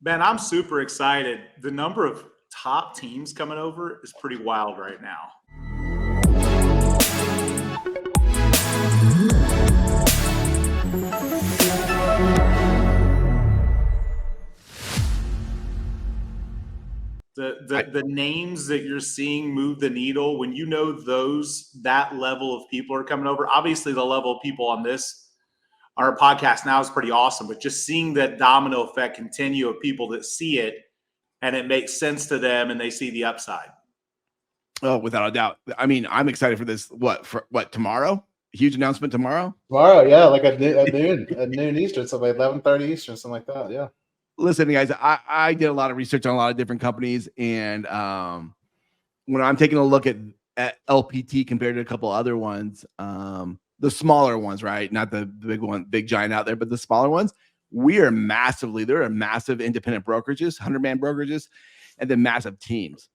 Ben, I'm super excited. The number of top teams coming over is pretty wild right now. The names that you're seeing move the needle, when you know that level of people are coming over, obviously the level of people on our podcast now is pretty awesome, but just seeing that domino effect continue of people that see it and it makes sense to them and they see the upside. Oh, without a doubt. I mean, I'm excited for this. What tomorrow? Huge announcement tomorrow? Tomorrow, yeah, like at noon Eastern, so like 11:30 Eastern, something like that. Yeah. Listen, guys, I did a lot of research on a lot of different companies, and when I'm taking a look at LPT compared to a couple other ones, the smaller ones, right? Not the big giant out there, but the smaller ones, there are massive independent brokerages, 100-man brokerages, and then massive teams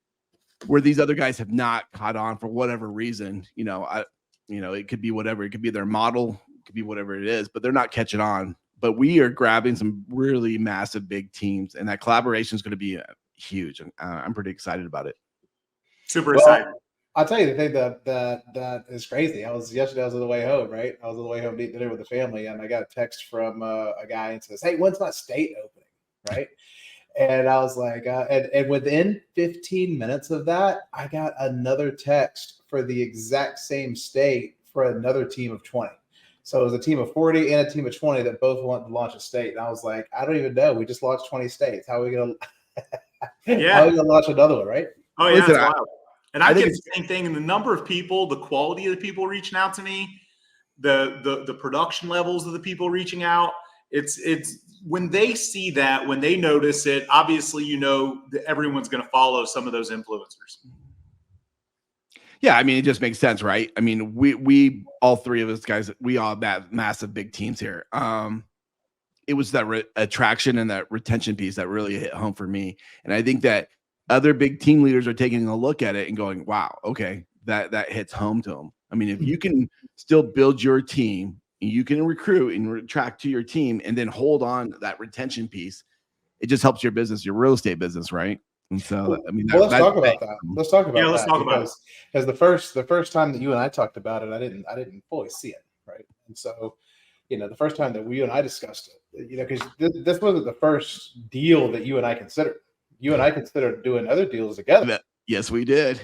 where these other guys have not caught on for whatever reason. It could be whatever. It could be their model, it could be whatever it is, but they're not catching on. But we are grabbing some really massive big teams, and that collaboration is going to be huge. And I'm pretty excited about it. Super excited. I'll tell you the thing that is crazy. Yesterday I was on the way home, right? I was on the way home to eat dinner with the family, and I got a text from a guy and says, "Hey, when's my state opening?" Right? And I was like, and within 15 minutes of that, I got another text for the exact same state for another team of 20. So it was a team of 40 and a team of 20 that both want to launch a state. And I was like, I don't even know. We just launched 20 states. How are we going to launch another one, right? Oh, yeah, that's wild. And I get the same thing. And the number of people, the quality of the people reaching out to me, the production levels of the people reaching out, it's when they see that, when they notice it, obviously, that everyone's going to follow some of those influencers. Yeah, I mean, it just makes sense, right? I mean, we all three of us guys, we all have massive big teams here. It was that attraction and that retention piece that really hit home for me. And I think that other big team leaders are taking a look at it and going, wow, okay, that hits home to them. I mean, if you can still build your team, you can recruit and attract to your team and then hold on to that retention piece, it just helps your business, your real estate business, right? And so, I mean, let's talk about that. Let's talk about that. Because the first time that you and I talked about it, I didn't fully see it, right? And so, the first time that you and I discussed it, because this wasn't the first deal that you and I considered. You and I considered doing other deals together. Yes, we did.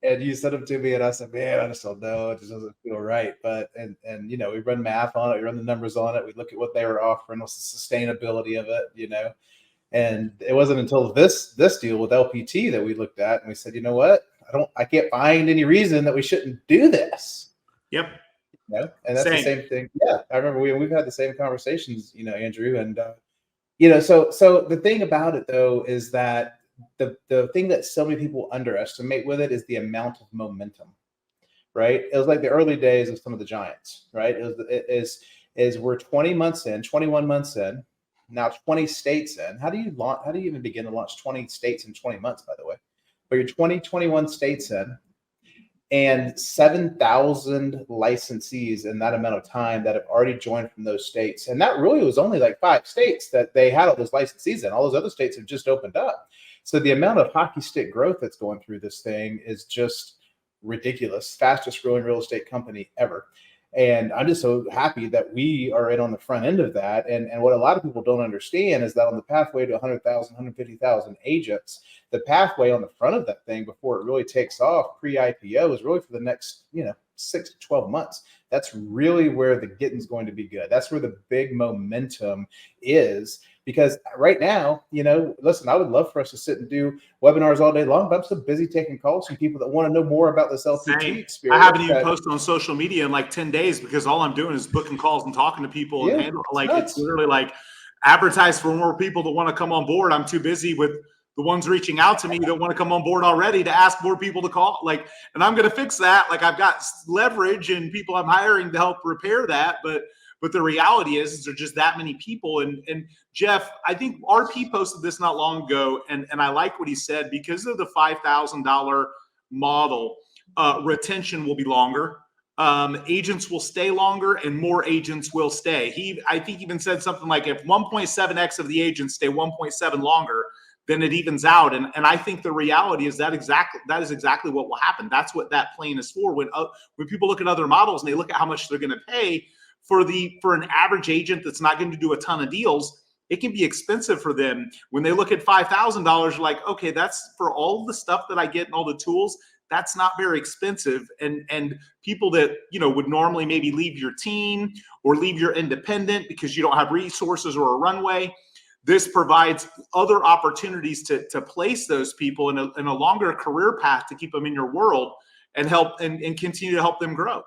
And you sent them to me, and I said, "Man, I just don't know. It just doesn't feel right." But and we run math on it, we run the numbers on it, we look at what they were offering, what's the sustainability of it, And it wasn't until this deal with LPT that we looked at and we said, you know what? I can't find any reason that we shouldn't do this. Yep. And that's the same thing. Yeah, I remember we've had the same conversations, Andrew, and so the thing about it though is that the thing that so many people underestimate with it is the amount of momentum, right? It was like the early days of some of the giants, right? It is we're 20 months in, 21 months in. Now 20 states in. How do you even begin to launch 20 states in 20 months, by the way? But you're 21 states in, and 7,000 licensees in that amount of time that have already joined from those states. And that really was only like 5 states that they had all those licensees in. All those other states have just opened up. So the amount of hockey stick growth that's going through this thing is just ridiculous. Fastest growing real estate company ever. And I'm just so happy that we are in on the front end of that. And what a lot of people don't understand is that on the pathway to 100,000, 150,000 agents, the pathway on the front of that thing before it really takes off pre-IPO is really for the next, 6 to 12 months. That's really where the getting's going to be good. That's where the big momentum is. Because right now, listen, I would love for us to sit and do webinars all day long, but I'm so busy taking calls from people that want to know more about this LPT experience. I haven't even posted on social media in like 10 days because all I'm doing is booking calls and talking to people. Yeah, and it's literally like advertise for more people that want to come on board. I'm too busy with the ones reaching out to me that want to come on board already to ask more people to call. And I'm going to fix that. I've got leverage and people I'm hiring to help repair that. But the reality is there are just that many people. And Jeff, I think RP posted this not long ago, and I like what he said. Because of the $5,000 model, retention will be longer. agents will stay longer and more agents will stay. I think even said something like if 1.7x of the agents stay 1.7 longer, then it evens out. And I think the reality is that is exactly what will happen. That's what that plane is for. When people look at other models and they look at how much they're going to pay for an average agent that's not going to do a ton of deals, it can be expensive for them. When they look at $5,000, like, okay, that's for all the stuff that I get and all the tools. That's not very expensive. And people that, would normally maybe leave your team or leave your independent because you don't have resources or a runway, this provides other opportunities to place those people in a longer career path to keep them in your world and help and continue to help them grow.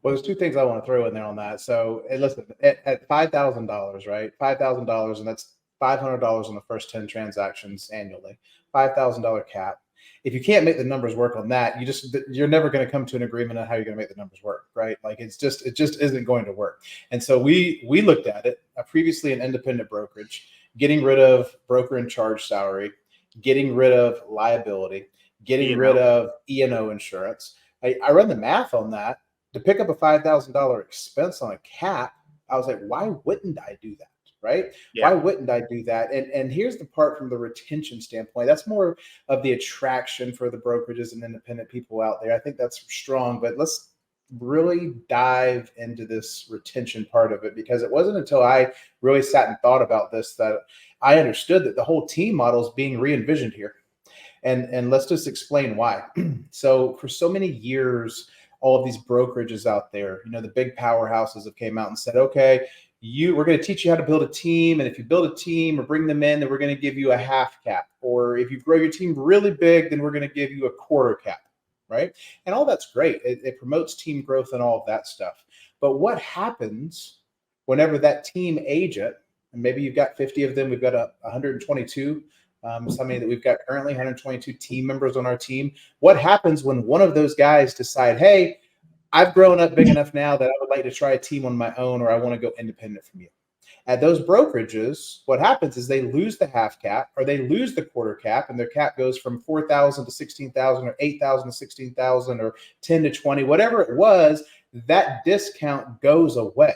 Well, there's two things I want to throw in there on that. So listen, at $5,000, right? $5,000, and that's $500 on the first 10 transactions annually, $5,000 cap. If you can't make the numbers work on that, you're never going to come to an agreement on how you're going to make the numbers work, right? Like it just isn't going to work. And so we looked at it previously an independent brokerage, getting rid of broker in charge salary, getting rid of liability, getting rid of E&O insurance. I run the math on that. To pick up a $5,000 expense on a cap, I was like, why wouldn't I do that? Right? Yeah. Why wouldn't I do that? And here's the part from the retention standpoint. That's more of the attraction for the brokerages and independent people out there. I think that's strong, but let's really dive into this retention part of it, because it wasn't until I really sat and thought about this that I understood that the whole team model is being re-envisioned here. And let's just explain why. So for so many years, all of these brokerages out there, the big powerhouses have came out and said, okay, we're going to teach you how to build a team. And if you build a team or bring them in, then we're going to give you a half cap. Or if you grow your team really big, then we're going to give you a quarter cap, right? And all that's great. It promotes team growth and all of that stuff. But what happens whenever that team agent, and maybe you've got 50 of them, we've got 122, something that we've got currently 122 team members on our team. What happens when one of those guys decide, hey, I've grown up big enough now that I would like to try a team on my own, or I want to go independent from you? At those brokerages, what happens is they lose the half cap or they lose the quarter cap, and their cap goes from 4,000 to 16,000 or 8,000 to 16,000 or 10 to 20, whatever it was. That discount goes away.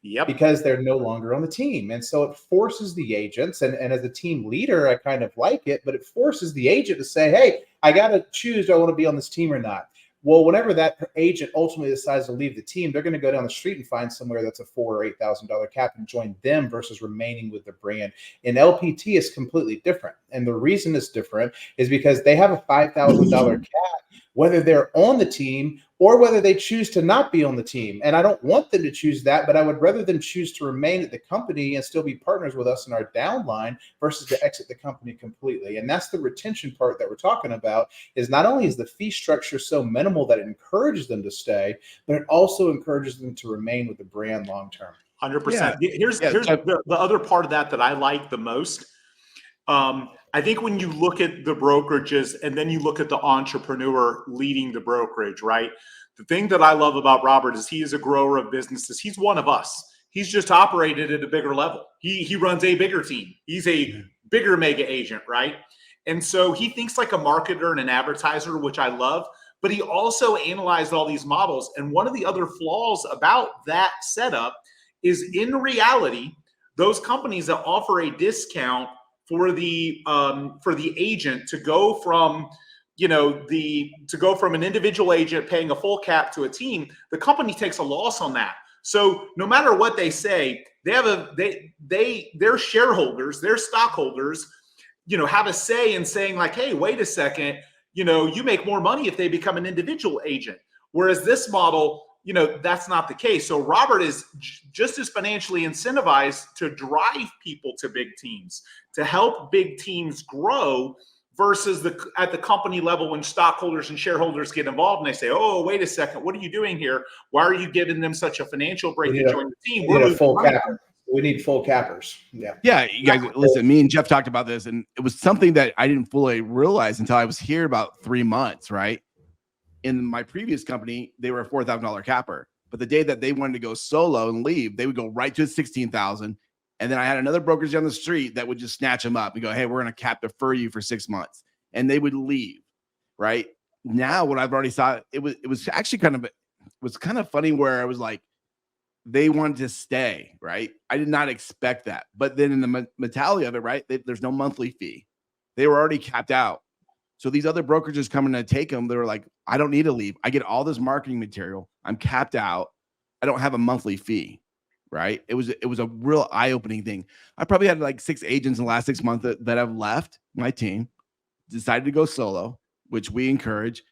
Yep. Because they're no longer on the team. And so it forces the agents, and as a team leader, I kind of like it, but it forces the agent to say, hey, I got to choose, do I want to be on this team or not? Well, whenever that agent ultimately decides to leave the team, they're going to go down the street and find somewhere that's a $4,000 or $8,000 cap and join them versus remaining with the brand. In LPT, it's completely different. And the reason it's different is because they have a $5,000 cap, whether they're on the team or whether they choose to not be on the team. And I don't want them to choose that, but I would rather them choose to remain at the company and still be partners with us in our downline versus to exit the company completely. And that's the retention part that we're talking about, is not only is the fee structure so minimal that it encourages them to stay, but it also encourages them to remain with the brand long-term. 100%. Yeah. Here's the other part of that I like the most. I think when you look at the brokerages and then you look at the entrepreneur leading the brokerage, right? The thing that I love about Robert is he is a grower of businesses. He's one of us. He's just operated at a bigger level. He runs a bigger team. He's a bigger mega agent, right? And so he thinks like a marketer and an advertiser, which I love, but he also analyzed all these models. And one of the other flaws about that setup is, in reality, those companies that offer a discount for the agent to go from an individual agent paying a full cap to a team, the company takes a loss on that. So no matter what they say, their shareholders, their stockholders, have a say in saying like, hey, wait a second, you make more money if they become an individual agent. Whereas this model, that's not the case. So Robert is just as financially incentivized to drive people to big teams, to help big teams grow, versus at the company level when stockholders and shareholders get involved and they say, oh, wait a second, what are you doing here? Why are you giving them such a financial break to join the team? We need full cappers. Yeah. Yeah. You guys, listen, me and Jeff talked about this, and it was something that I didn't fully realize until I was here about 3 months, right? In my previous company, they were a $4,000 capper, but the day that they wanted to go solo and leave, they would go right to 16,000. And then I had another brokerage down the street that would just snatch them up and go, hey, we're going to cap defer you for 6 months. And they would leave. Right now, what I've already saw, it was actually kind of was kind of funny where I was like, they wanted to stay, right? I did not expect that. But then in the mentality of it, right, there's no monthly fee. They were already capped out. So these other brokerages coming to take them, they were like, I don't need to leave. I get all this marketing material. I'm capped out. I don't have a monthly fee, right? It was a real eye-opening thing. I probably had like 6 agents in the last 6 months that have left my team, decided to go solo, which we encourage.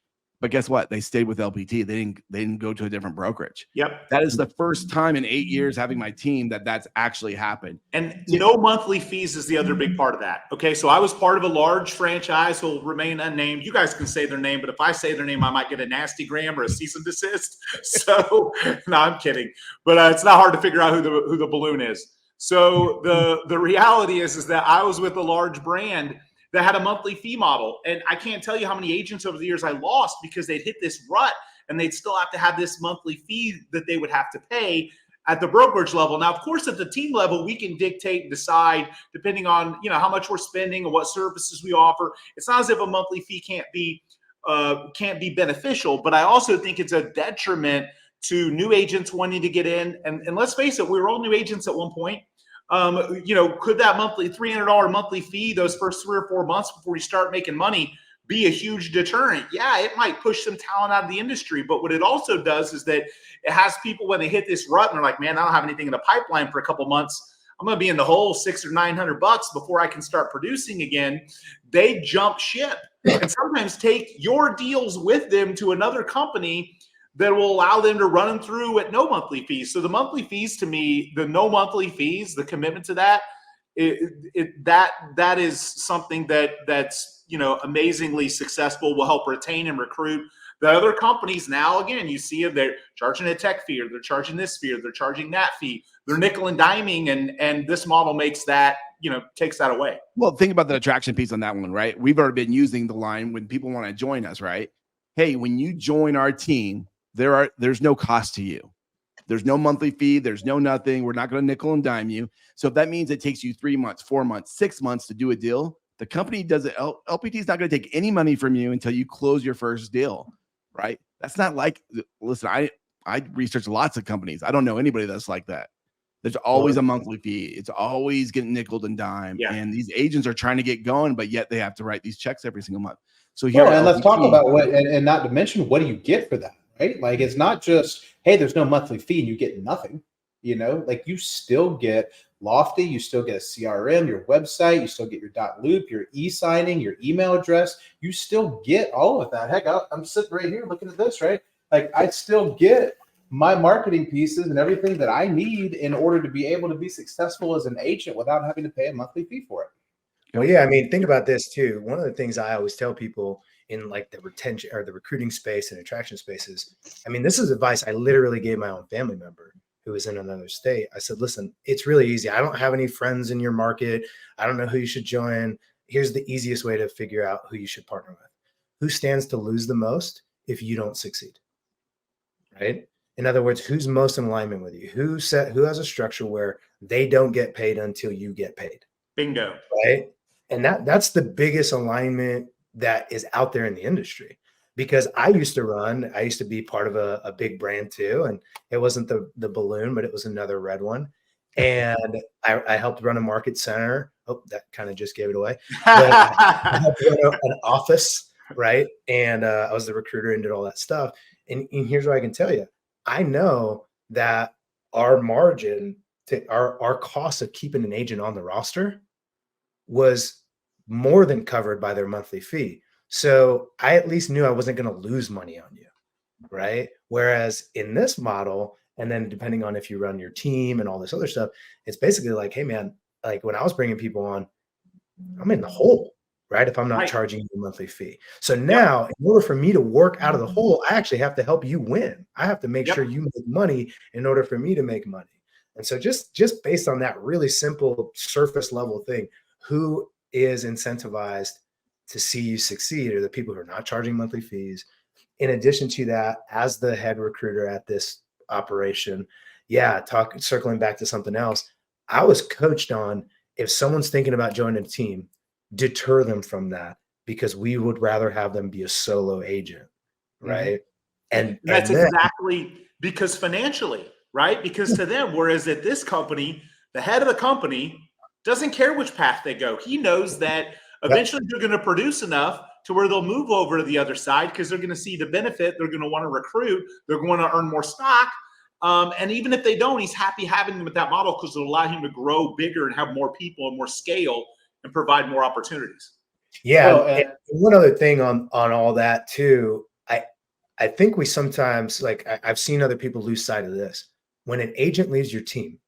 But guess what? They stayed with LPT. They didn't go to a different brokerage. Yep. That is the first time in 8 years having my team that's actually happened. And no monthly fees is the other big part of that. Okay. So I was part of a large franchise who will remain unnamed. You guys can say their name, but if I say their name, I might get a nasty gram or a cease and desist. So no, I'm kidding. But it's not hard to figure out who the balloon is. So the reality is that I was with a large brand that had a monthly fee model. And I can't tell you how many agents over the years I lost because they'd hit this rut and they'd still have to have this monthly fee that they would have to pay at the brokerage level. Now, of course, at the team level, we can dictate and decide depending on, how much we're spending and what services we offer. It's not as if a monthly fee can't be beneficial, but I also think it's a detriment to new agents wanting to get in. And let's face it, we were all new agents at one point. Could that monthly $300 monthly fee those first 3 or 4 months before you start making money be a huge deterrent? Yeah, it might push some talent out of the industry, but what it also does is that it has people when they hit this rut and they're like, man, I don't have anything in the pipeline for a couple months. I'm going to be in the hole $600 or $900 before I can start producing again. They jump ship and sometimes take your deals with them to another company that will allow them to run them through at no monthly fees. So the monthly fees, to me, the no monthly fees, the commitment to that, that is something that's amazingly successful, will help retain and recruit. The other companies now, again, you see they're charging a tech fee, or they're charging this fee, or they're charging that fee. They're nickel and diming, and this model makes that, takes that away. Well, think about the attraction piece on that one, right? We've already been using the line when people want to join us, right? Hey, when you join our team, there's no cost to you. There's no monthly fee. There's no nothing. We're not going to nickel and dime you. So if that means it takes you 3 months, 4 months, 6 months to do a deal, the company does it. LPT is not going to take any money from you until you close your first deal, right? That's not like, listen, I research lots of companies. I don't know anybody that's like that. There's always a monthly fee. It's always getting nickeled and dime. Yeah. And these agents are trying to get going, but yet they have to write these checks every single month. So here, and let's talk about what, and not to mention, what do you get for that? Right? Like, it's not just, hey, there's no monthly fee and you get nothing, like you still get Lofty, you still get a CRM, your website, you still get your .loop, your e-signing, your email address, you still get all of that. Heck, I'm sitting right here looking at this, right? Like, I still get my marketing pieces and everything that I need in order to be able to be successful as an agent without having to pay a monthly fee for it. Well, yeah, I mean, think about this too. One of the things I always tell people in like the retention or the recruiting space and attraction spaces, I mean, this is advice I literally gave my own family member who was in another state. I said, listen, it's really easy. I don't have any friends in your market. I don't know who you should join. Here's the easiest way to figure out who you should partner with. Who stands to lose the most if you don't succeed, right? In other words, who's most in alignment with you? Who has a structure where they don't get paid until you get paid? Bingo. Right? And that's the biggest alignment that is out there in the industry, because I used to be part of a big brand too. And it wasn't the balloon, but it was another red one. And I helped run a market center. Oh, that kind of just gave it away. But I helped run an office, right? And I was the recruiter and did all that stuff. And here's what I can tell you. I know that our margin to our cost of keeping an agent on the roster was more than covered by their monthly fee. So I at least knew I wasn't going to lose money on you, right? Whereas in this model, and then depending on if you run your team and all this other stuff, it's basically like, hey man, like when I was bringing people on, I'm in the hole, right? If I'm not charging you a monthly fee. So now in order for me to work out of the hole, I actually have to help you win. I have to make sure you make money in order for me to make money. And so just based on that really simple surface level thing, who is incentivized to see you succeed are the people who are not charging monthly fees. In addition to that, as the head recruiter at this operation, circling back to something else, I was coached on, if someone's thinking about joining a team, deter them from that, because we would rather have them be a solo agent, right? And that's then, exactly because financially, right? Because to them, whereas at this company, the head of the company doesn't care which path they go. He knows that eventually they're going to produce enough to where they'll move over to the other side because they're going to see the benefit. They're going to want to recruit. They're going to earn more stock. And even if they don't, he's happy having them with that model because it'll allow him to grow bigger and have more people and more scale and provide more opportunities. Yeah. Well, and one other thing on all that too, I think we sometimes, like, I've seen other people lose sight of this. When an agent leaves your team,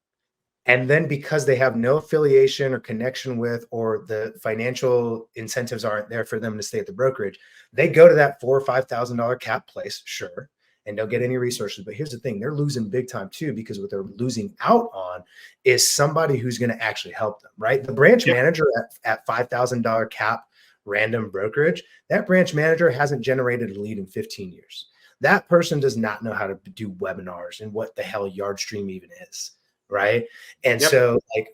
and then because they have no affiliation or connection with, or the financial incentives aren't there for them to stay at the brokerage, they go to that $4,000 or $5,000 cap place, sure, and don't get any resources. But here's the thing, they're losing big time too, because what they're losing out on is somebody who's going to actually help them, right? The branch manager at $5,000 cap random brokerage, that branch manager hasn't generated a lead in 15 years. That person does not know how to do webinars and what the hell Yardstream even is, right? And so, like,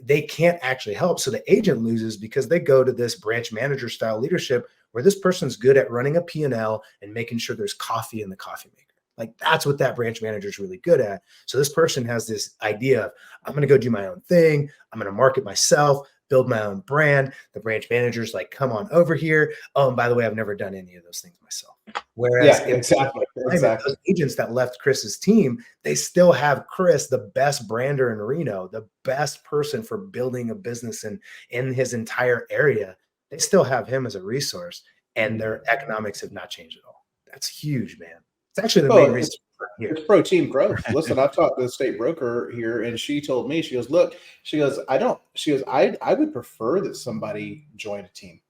they can't actually help. So the agent loses because they go to this branch manager style leadership where this person's good at running a P&L and making sure there's coffee in the coffee maker. Like, that's what that branch manager is really good at. So this person has this idea of, I'm going to go do my own thing. I'm going to market myself, build my own brand. The branch manager's like, come on over here. Oh, and by the way, I've never done any of those things myself. Whereas exactly. Those agents that left Chris's team, they still have Chris, the best brander in Reno, the best person for building a business in his entire area. They still have him as a resource, and their economics have not changed at all. That's huge, man. It's actually the main reason. It's pro team growth. Listen, I've talked to the state broker here, and she told me, she goes, look, I would prefer that somebody join a team.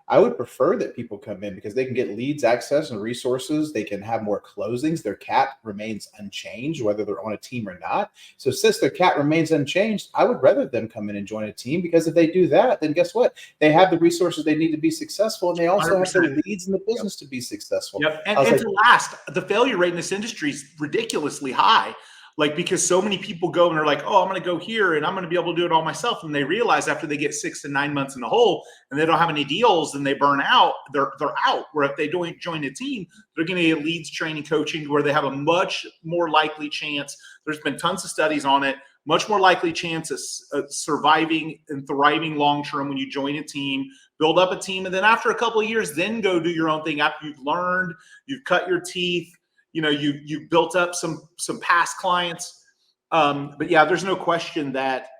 I would prefer that people come in because they can get leads, access, and resources. They can have more closings. Their cap remains unchanged, whether they're on a team or not. So since their cap remains unchanged, I would rather them come in and join a team, because if they do that, then guess what? They have the resources they need to be successful, and they also 100%. Have the leads in the business to be successful. Yep. And to last, the failure rate in this industry is ridiculously high. Like, because so many people go and are like, oh, I'm going to go here and I'm going to be able to do it all myself. And they realize after they get 6 to 9 months in the hole and they don't have any deals and they burn out, they're out. Where if they don't join a team, they're going to get leads, training, coaching, where they have a much more likely chance. There's been tons of studies on it. Much more likely chance of surviving and thriving long-term when you join a team, build up a team. And then after a couple of years, then go do your own thing after you've learned, you've cut your teeth. You know, you built up some past clients, but yeah, there's no question that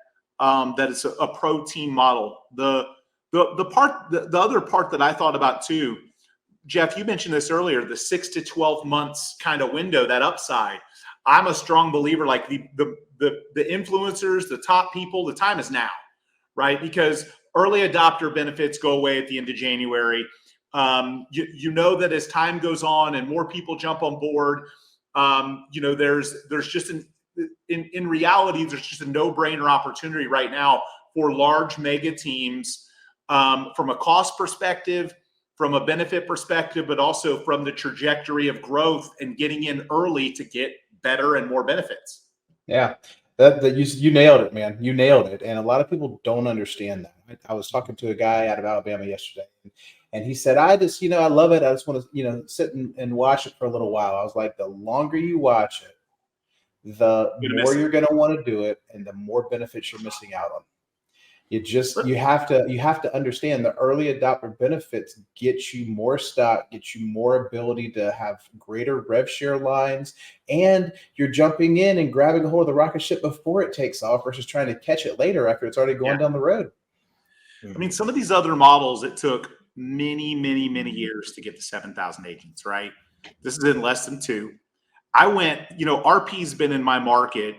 that it's a pro team model. The other part that I thought about too, Jeff, you mentioned this earlier, the 6 to 12 months kind of window, that upside. I'm a strong believer, like the influencers, the top people, the time is now, right? Because early adopter benefits go away at the end of January. You know that as time goes on and more people jump on board, you know, there's just in reality, there's just a no-brainer opportunity right now for large mega teams, from a cost perspective, from a benefit perspective, but also from the trajectory of growth and getting in early to get better and more benefits. Yeah, that you nailed it, man. You nailed it. And a lot of people don't understand that. I was talking to a guy out of Alabama yesterday, and he said, I just, I love it. I just want to, sit and watch it for a little while. I was like, the longer you watch it, the more you're going to want to do it, and the more benefits you're missing out on. You have to understand the early adopter benefits get you more stock, get you more ability to have greater rev share lines, and you're jumping in and grabbing a hold of the rocket ship before it takes off versus trying to catch it later after it's already going down the road. I mean, some of these other models, it took many, many, many years to get to 7,000 agents, right? This is in less than 2. I went, RP's been in my market.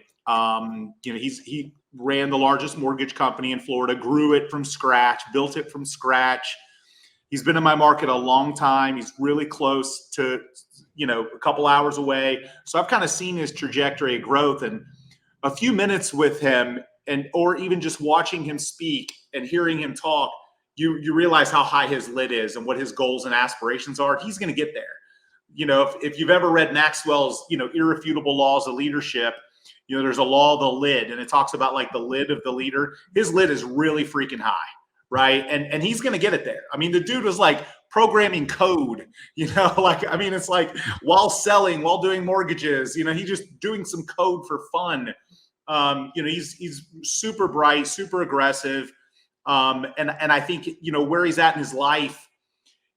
He ran the largest mortgage company in Florida, grew it from scratch, built it from scratch. He's been in my market a long time. He's really close to, a couple hours away. So I've kind of seen his trajectory of growth, and a few minutes with him or even just watching him speak and hearing him talk, you realize how high his lid is and what his goals and aspirations are. He's going to get there. If you've ever read Maxwell's, irrefutable laws of leadership, there's a law of the lid, and it talks about like the lid of the leader. His lid is really freaking high, right? And he's going to get it there. I mean, the dude was like programming code, like, I mean, it's like while selling, while doing mortgages, he's just doing some code for fun. He's super bright, super aggressive. And I think, where he's at in his life,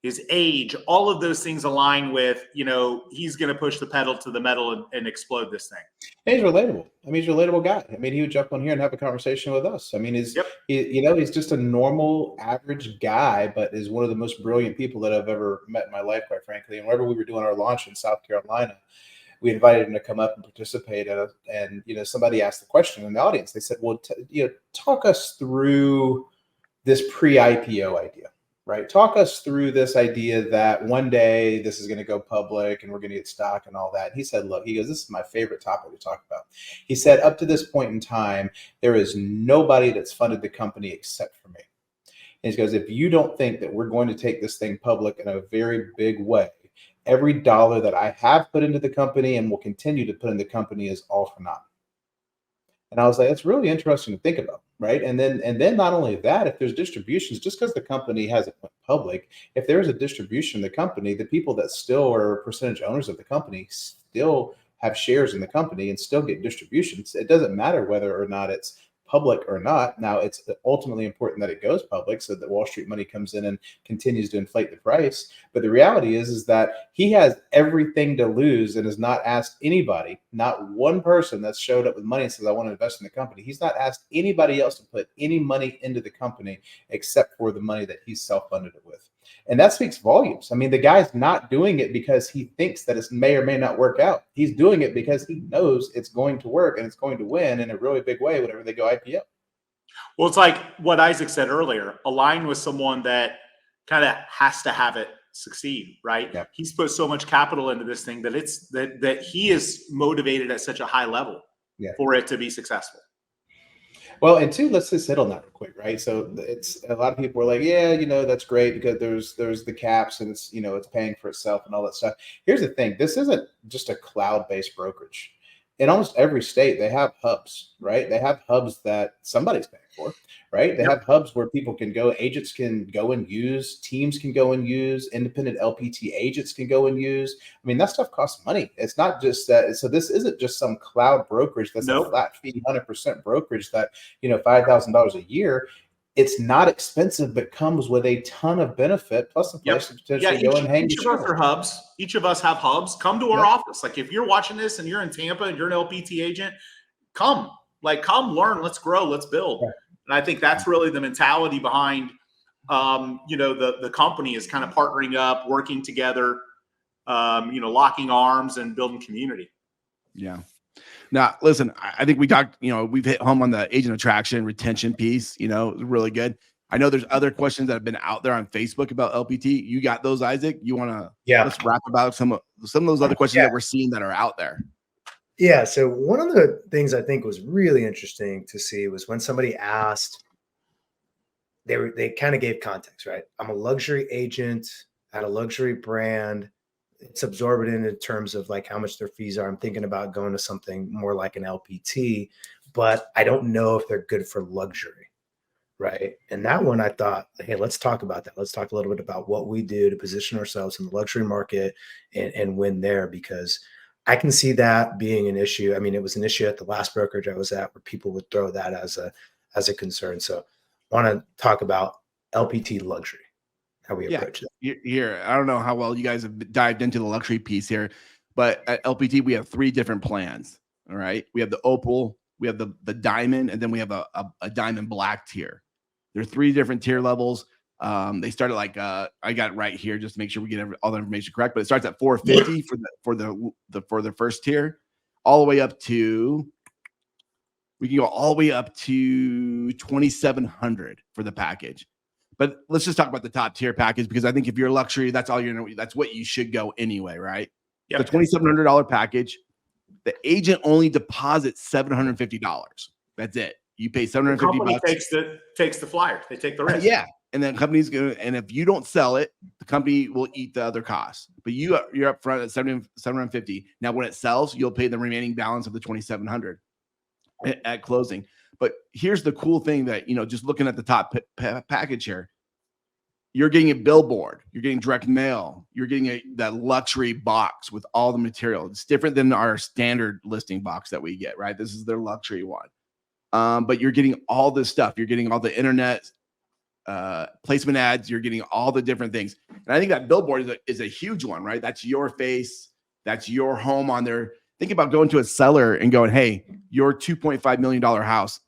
his age, all of those things align with, he's going to push the pedal to the metal and explode this thing. And he's relatable. I mean, he's a relatable guy. I mean, he would jump on here and have a conversation with us. I mean, he's just a normal, average guy, but is one of the most brilliant people that I've ever met in my life, quite frankly. And whenever we were doing our launch in South Carolina, we invited him to come up and participate. And somebody asked the question in the audience. They said, well, talk us through this pre-IPO idea. Right. Talk us through this idea that one day this is going to go public and we're going to get stock and all that. And he said, look, this is my favorite topic to talk about. He said, up to this point in time, there is nobody that's funded the company except for me. And he goes, if you don't think that we're going to take this thing public in a very big way, every dollar that I have put into the company and will continue to put in the company is all for naught. And I was like, that's really interesting to think about, right? And then not only that, if there's distributions, just because the company hasn't went public, if there is a distribution in the company, the people that still are percentage owners of the company still have shares in the company and still get distributions. It doesn't matter whether or not it's public or not. Now, it's ultimately important that it goes public so that Wall Street money comes in and continues to inflate the price. But the reality is that he has everything to lose and has not asked anybody, not one person that's showed up with money and says, I want to invest in the company. He's not asked anybody else to put any money into the company except for the money that he's self-funded it with. And that speaks volumes. I mean, the guy's not doing it because he thinks that it may or may not work out. He's doing it because he knows it's going to work and it's going to win in a really big way whenever they go IPO. Well, it's like what Isaac said earlier, align with someone that kind of has to have it succeed, right? Yeah. He's put so much capital into this thing that that he is motivated at such a high level for it to be successful. Well, and two, let's just hit on that real quick, right? So it's a lot of people are like, yeah, that's great because there's the caps and it's, it's paying for itself and all that stuff. Here's the thing. This isn't just a cloud-based brokerage. In almost every state, they have hubs, right? They have hubs that somebody's paying for, right? They have hubs where people can go, agents can go and use, teams can go and use, independent LPT agents can go and use. I mean, that stuff costs money. It's not just that. So this isn't just some cloud brokerage that's a flat fee, 100% brokerage that, $5,000 a year. It's not expensive, but comes with a ton of benefit, plus the place to potentially go and hang. Each of us are hubs. Each of us have hubs. Come to our office. Like if you're watching this and you're in Tampa and you're an LPT agent, come learn. Let's grow. Let's build. Right. And I think that's really the mentality behind, the company is kind of partnering up, working together, locking arms and building community. Yeah. Now, listen, I think we talked, we've hit home on the agent attraction retention piece, really good. I know there's other questions that have been out there on Facebook about LPT. You got those, Isaac? You want to let's wrap about some of those other questions that we're seeing that are out there. Yeah. So one of the things I think was really interesting to see was when somebody asked, they kind of gave context, right? I'm a luxury agent at a luxury brand. It's absorbent in terms of like how much their fees are. I'm thinking about going to something more like an LPT, but I don't know if they're good for luxury, right? And that one I thought, hey, let's talk about that. Let's talk a little bit about what we do to position ourselves in the luxury market and win there, because I can see that being an issue. I mean, it was an issue at the last brokerage I was at where people would throw that as a concern. So I want to talk about LPT luxury. How we approach that. Here, I don't know how well you guys have dived into the luxury piece here, but at LPT, we have 3 different plans. All right. We have the opal, we have the diamond, and then we have a diamond black tier. There are 3 different tier levels. They started like, I got it right here just to make sure we get all the information correct, but it starts at $450 for the first tier, all the way up to, we can go all the way up to $2,700 for the package. But let's just talk about the top tier package, because I think if you're luxury, that's what you should go anyway, right? Yep. The $2,700 package, the agent only deposits $750. That's it. You pay $750. The company takes the flyer. They take the risk. Yeah. And then company's and if you don't sell it, the company will eat the other costs. But you're up front at $750. Now, when it sells, you'll pay the remaining balance of the $2,700 at closing. But here's the cool thing that, just looking at the top package here, You're getting a billboard, you're getting direct mail, you're getting that luxury box with all the material. It's different than our standard listing box that we get, right? This is their luxury one. But you're getting all this stuff. You're getting all the internet placement ads. You're getting all the different things. And I think that billboard is a huge one, right? That's your face. That's your home on there. Think about going to a seller and going, hey, your $2.5 million house,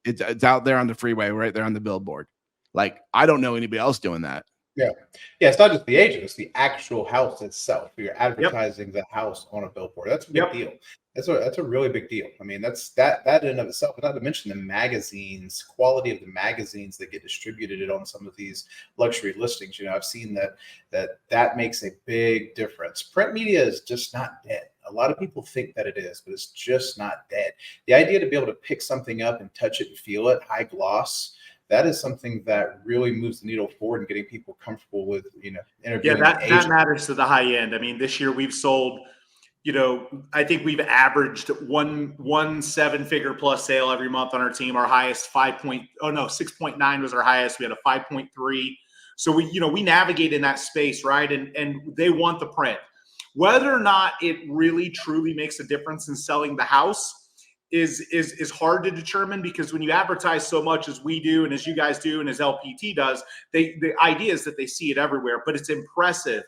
it's out there on the freeway, right there on the billboard. Like, I don't know anybody else doing that. Yeah. Yeah. It's not just the agent, it's the actual house itself. You're advertising the house on a billboard. That's a big deal. That's a really big deal. I mean, that in and of itself, not to mention the magazines, quality of the magazines that get distributed on some of these luxury listings. You know, I've seen that makes a big difference. Print media is just not dead. A lot of people think that it is, but it's just not dead. The idea to be able to pick something up and touch it and feel it, high gloss, that is something that really moves the needle forward and getting people comfortable with, you know, interviewing. Yeah, that matters to the high end. I mean, this year we've sold, you know, I think we've averaged one seven-figure plus sale every month on our team. Our highest 6.9 was our highest. We had a 5.3. So we navigate in that space, right? And they want the print. Whether or not it really truly makes a difference in selling the house is hard to determine, because when you advertise so much as we do and as you guys do and as LPT does, the idea is that they see it everywhere, but it's impressive.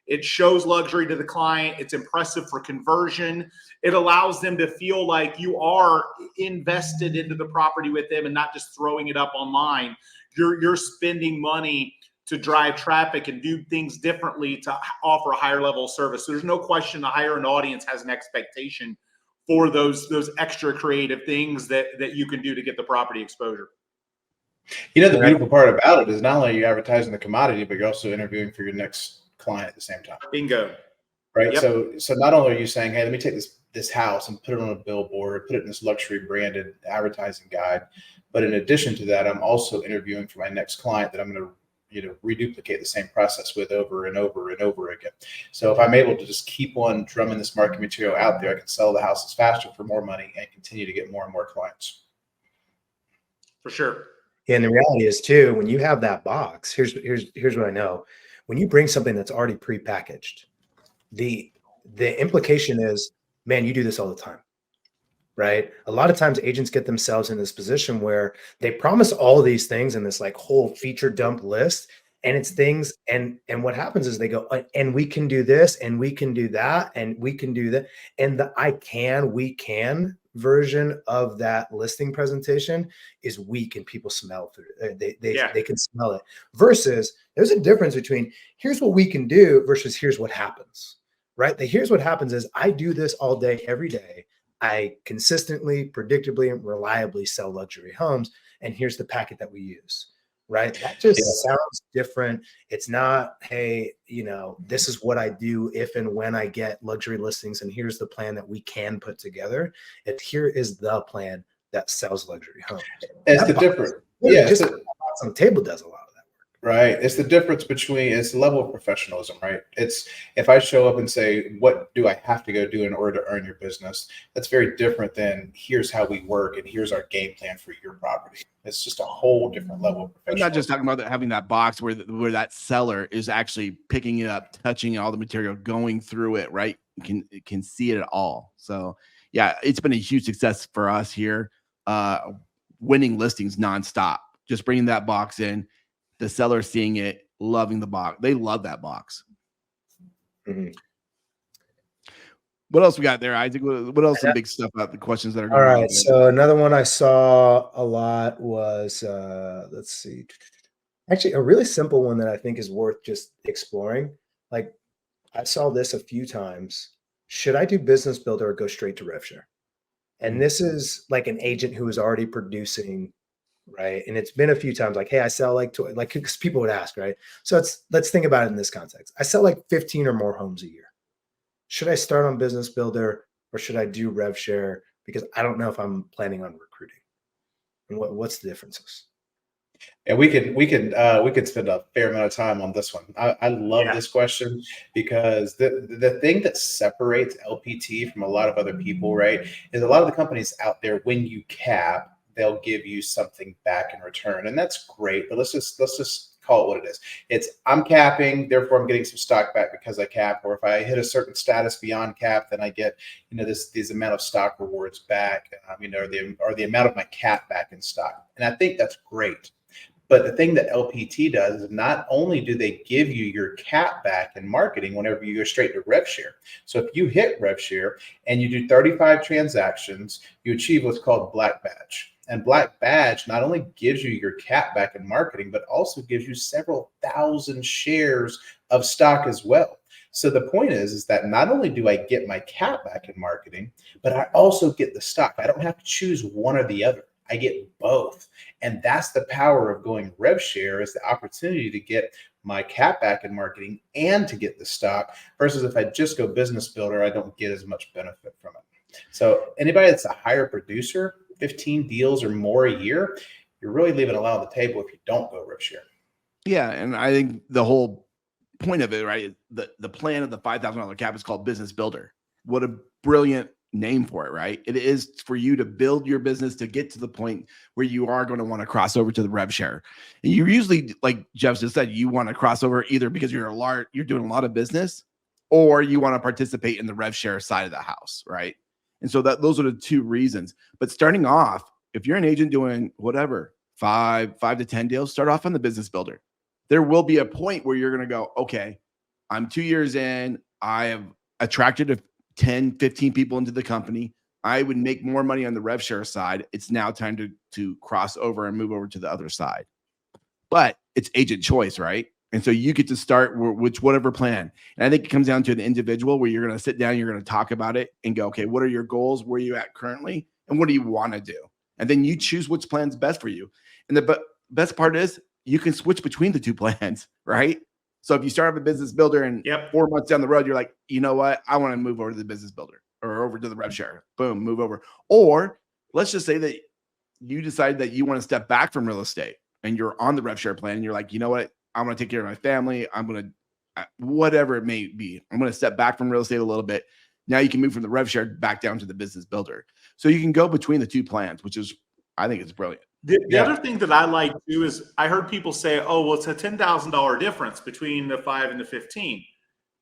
It shows luxury to the client. It's impressive for conversion. It allows them to feel like you are invested into the property with them and not just throwing it up online. You're spending money to drive traffic and do things differently to offer a higher level of service. So there's no question the higher end audience has an expectation for those extra creative things that you can do to get the property exposure. You know, the beautiful part about it is not only are you advertising the commodity, but you're also interviewing for your next client at the same time. Bingo. Right. Yep. So not only are you saying, hey, let me take this house and put it on a billboard, put it in this luxury branded advertising guide, but in addition to that, I'm also interviewing for my next client that I'm going to, you know, reduplicate the same process with over and over and over again. So if I'm able to just keep on drumming this marketing material out there, I can sell the houses faster for more money and continue to get more and more clients. For sure. And the reality is too, when you have that box, here's what I know. When you bring something that's already prepackaged, the implication is, man, you do this all the time. Right. A lot of times agents get themselves in this position where they promise all of these things in this like whole feature dump list. And it's things. And what happens is they go, and we can do this and we can do that and we can do that. And the we can version of that listing presentation is weak and people smell through it. They can smell it, versus there's a difference between here's what we can do versus here's what happens. Right. Here's what happens is I do this all day, every day. I consistently, predictably, and reliably sell luxury homes. And here's the packet that we use, right? That just sounds different. It's not, hey, you know, this is what I do if and when I get luxury listings. And here's the plan that we can put together. Here is the plan that sells luxury homes. It's the difference. Yeah. Just on the table does a lot. Right. It's the difference between, it's the level of professionalism, right? It's if I show up and say, what do I have to go do in order to earn your business? That's very different than here's how we work and here's our game plan for your property. It's just a whole different level of professionalism. I'm not just talking about having that box where that seller is actually picking it up, touching all the material, going through it, right? You can see it all. So yeah, it's been a huge success for us here. Winning listings nonstop, just bringing that box in. The seller seeing it, loving the box. They love that box. Mm-hmm. What else we got there, Isaac? What else? Some big stuff about the questions that are going on. All right. So another one I saw a lot was, let's see. Actually, a really simple one that I think is worth just exploring. Like, I saw this a few times. Should I do Business Builder or go straight to rev share? And this is like an agent who is already producing. Right. And it's been a few times like, hey, I sell because people would ask, right? So let's think about it in this context. I sell like 15 or more homes a year. Should I start on Business Builder or should I do rev share? Because I don't know if I'm planning on recruiting. And what's the differences? And we could spend a fair amount of time on this one. I love this question because the thing that separates LPT from a lot of other people, right, is a lot of the companies out there, when you cap, they'll give you something back in return. And that's great, but let's just call it what it is. It's I'm capping, therefore I'm getting some stock back because I cap, or if I hit a certain status beyond cap, then I get, this amount of stock rewards back, or the amount of my cap back in stock. And I think that's great. But the thing that LPT does is not only do they give you your cap back in marketing whenever you go straight to rev share. So if you hit rev share and you do 35 transactions, you achieve what's called black badge. And black badge not only gives you your cap back in marketing, but also gives you several thousand shares of stock as well. So the point is that not only do I get my cap back in marketing, but I also get the stock. I don't have to choose one or the other. I get both. And that's the power of going rev share, is the opportunity to get my cap back in marketing and to get the stock, versus if I just go business builder, I don't get as much benefit from it. So anybody that's a higher producer, 15 deals or more a year, you're really leaving a lot on the table if you don't go rev share. Yeah. And I think the whole point of it, right? The plan of the $5,000 cap is called Business Builder. What a brilliant name for it, right? It is for you to build your business to get to the point where you are going to want to cross over to the rev share. And you usually, like Jeff just said, you want to cross over either because you're doing a lot of business, or you want to participate in the rev share side of the house, right? And so those are the two reasons. But starting off, if you're an agent doing whatever, 5 to 10 deals, start off on the Business Builder. There will be a point where you're going to go, okay, I'm 2 years in, I have attracted 10, 15 people into the company. I would make more money on the rev share side. It's now time to cross over and move over to the other side. But it's agent choice, right? And so you get to start with whatever plan. And I think it comes down to an individual where you're going to sit down, you're going to talk about it and go, okay, what are your goals? Where are you at currently? And what do you want to do? And then you choose which plan's best for you. And the best part is you can switch between the two plans, right? So if you start up a Business Builder and 4 months down the road, you're like, you know what? I want to move over to the Business Builder or over to the rev share. Boom, move over. Or let's just say that you decide that you want to step back from real estate and you're on the rev share plan and you're like, you know what? I'm going to take care of my family. I'm going to, whatever it may be, I'm going to step back from real estate a little bit. Now you can move from the rev share back down to the Business Builder. So you can go between the two plans, which is, I think it's brilliant. The other thing that I like too is I heard people say, oh, well, it's a $10,000 difference between the 5 and the 15.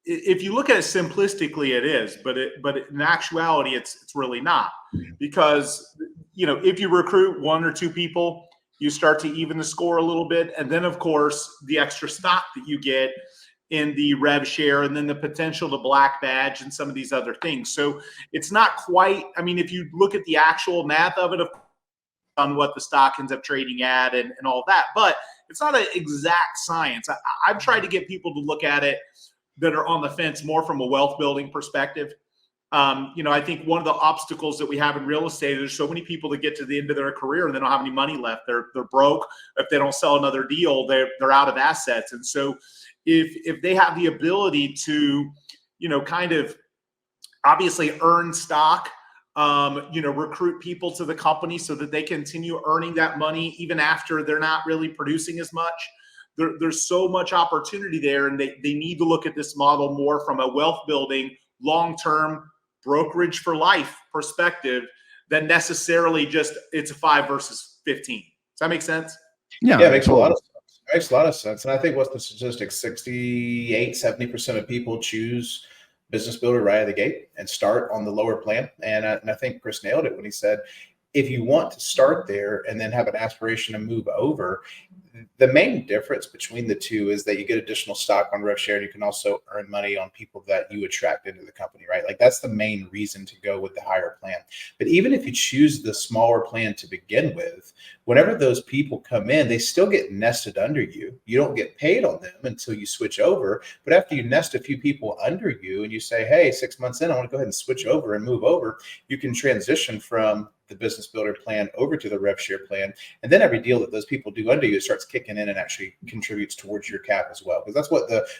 If you look at it simplistically, it is, but in actuality, it's really not, because, if you recruit 1 or 2 people, you start to even the score a little bit. And then of course, the extra stock that you get in the rev share, and then the potential to black badge and some of these other things. So it's not quite, if you look at the actual math of it, on what the stock ends up trading at and all that, but it's not an exact science. I've tried to get people to look at it that are on the fence more from a wealth building perspective. I think one of the obstacles that we have in real estate, there's so many people that get to the end of their career and they don't have any money left. They're broke. If they don't sell another deal, they're out of assets. And so if they have the ability to, kind of obviously earn stock, recruit people to the company so that they continue earning that money even after they're not really producing as much. There's so much opportunity there, and they need to look at this model more from a wealth building, long-term brokerage for life perspective than necessarily just it's a 5 versus 15. Does that make sense? Yeah, it makes a lot of sense. It makes a lot of sense. And I think what's the statistics, 70% of people choose Business Builder right out of the gate and start on the lower plan. And I think Chris nailed it when he said, if you want to start there and then have an aspiration to move over, the main difference between the two is that you get additional stock on rev share, and you can also earn money on people that you attract into the company, right? Like that's the main reason to go with the higher plan. But even if you choose the smaller plan to begin with, whenever those people come in, they still get nested under you. You don't get paid on them until you switch over. But after you nest a few people under you and you say, hey, 6 months in, I want to go ahead and switch over and move over, you can transition from the Business Builder plan over to the rev share plan. And then every deal that those people do under you starts kicking in and actually contributes towards your cap as well. Because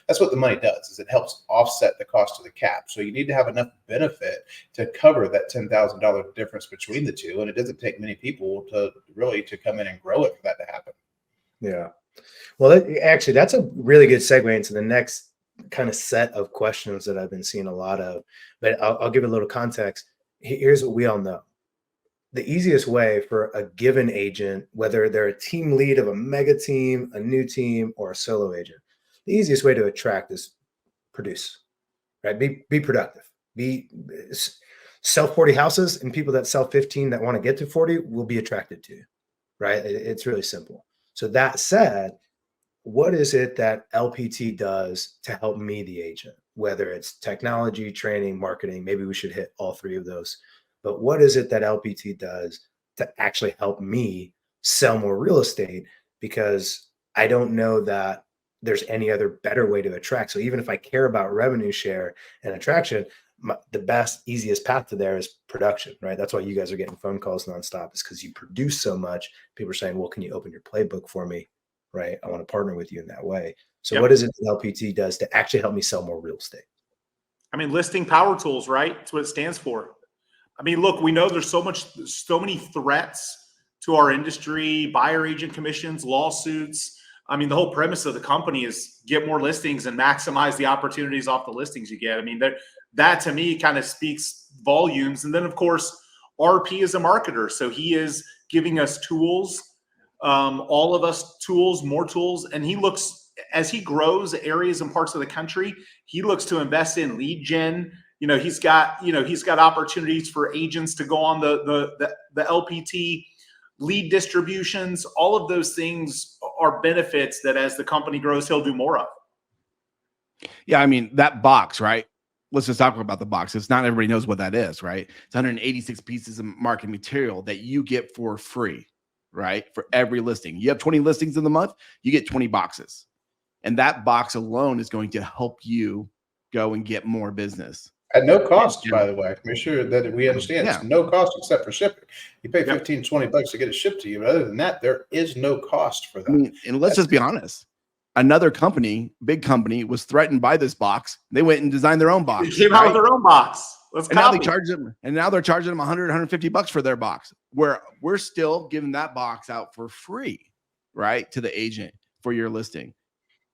that's what the money does, is it helps offset the cost of the cap. So you need to have enough benefit to cover that $10,000 difference between the two. And it doesn't take many people to come in and grow it for that to happen. Yeah. Well, actually, that's a really good segue into the next kind of set of questions that I've been seeing a lot of. But I'll give a little context. Here's what we all know. the easiest way for a given agent, whether they're a team lead of a mega team, a new team, or a solo agent, the easiest way to attract is produce, right? Be productive. Sell 40 houses, and people that sell 15 that want to get to 40 will be attracted to you, right? It's really simple. So that said, what is it that LPT does to help me, the agent? Whether it's technology, training, marketing, maybe we should hit all three of those. But what is it that LPT does to actually help me sell more real estate? Because I don't know that there's any other better way to attract. So even if I care about revenue share and attraction, the best, easiest path to there is production, right? That's why you guys are getting phone calls nonstop, is because you produce so much. People are saying, well, can you open your playbook for me? Right? I want to partner with you in that way. So what is it that LPT does to actually help me sell more real estate? I mean, listing power tools, right? That's what it stands for. I mean, look, we know there's so many threats to our industry, buyer agent commissions, lawsuits. I mean, the whole premise of the company is get more listings and maximize the opportunities off the listings you get. I mean, that to me kind of speaks volumes. And then, of course, RP is a marketer. So he is giving us tools, all of us tools, more tools. And he looks, as he grows areas and parts of the country, he looks to invest in lead gen. He's got opportunities for agents to go on the LPT lead distributions. All of those things are benefits that as the company grows, he'll do more of. Yeah. I mean, that box, right? Let's just talk about the box. It's not everybody knows what that is, right? It's 186 pieces of marketing material that you get for free, right? For every listing. You have 20 listings in the month, you get 20 boxes. And that box alone is going to help you go and get more business. At no cost, by the way. Make sure that we understand Yeah. it's no cost except for shipping. You pay 15, 20 bucks to get it shipped to you. But other than that, there is no cost for that. I mean, and let's just be honest. Another company, big company, was threatened by this box. They went and designed their own box. They came out with their own box. And now they charge them, and now they're charging them 100, 150 bucks for their box. Where we're still giving that box out for free, right, to the agent for your listing.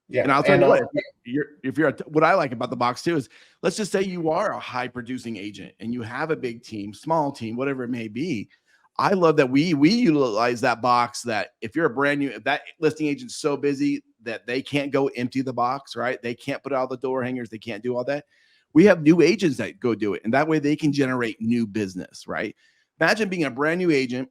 Yeah. And I'll tell you what, what I like about the box too is, let's just say you are a high producing agent and you have a big team, small team, whatever it may be. I love that we utilize that box, that if you're if that listing agent's so busy that they can't go empty the box, right? They can't put out the door hangers. They can't do all that. We have new agents that go do it. And that way they can generate new business, right? Imagine being a brand new agent,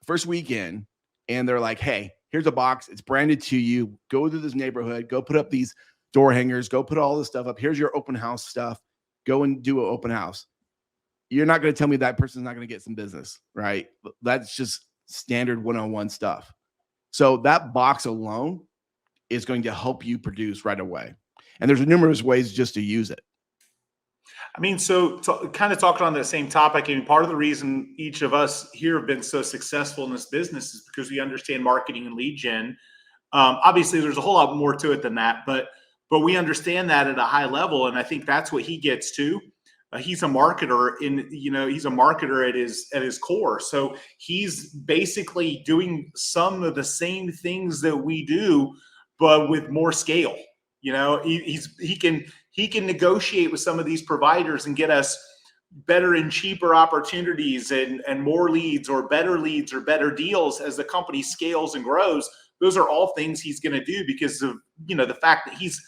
first weekend, and they're like, hey, here's a box. It's branded to you. Go to this neighborhood. Go put up these door hangers. Go put all this stuff up. Here's your open house stuff. Go and do an open house. You're not going to tell me that person's not going to get some business, right? That's just standard one-on-one stuff. So that box alone is going to help you produce right away. And there's numerous ways just to use it. I mean, so kind of talking on the same topic, I mean, part of the reason each of us here have been so successful in this business is because we understand marketing and lead gen. Obviously, there's a whole lot more to it than that, but we understand that at a high level, and I think that's what he gets to. He's a marketer he's a marketer at his core. So he's basically doing some of the same things that we do, but with more scale. He can negotiate with some of these providers and get us better and cheaper opportunities and more leads or better deals as the company scales and grows. Those are all things he's going to do because of, the fact that he's